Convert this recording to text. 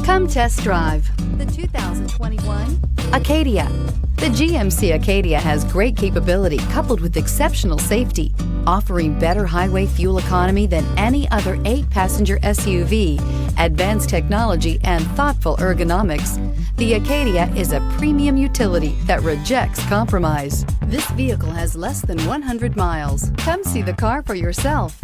Come test drive the 2021 Acadia. The GMC Acadia has great capability coupled with exceptional safety, offering better highway fuel economy than any other 8-passenger SUV, advanced technology, and thoughtful ergonomics. The Acadia is a premium utility that rejects compromise. This vehicle has less than 100 miles. Come see the car for yourself.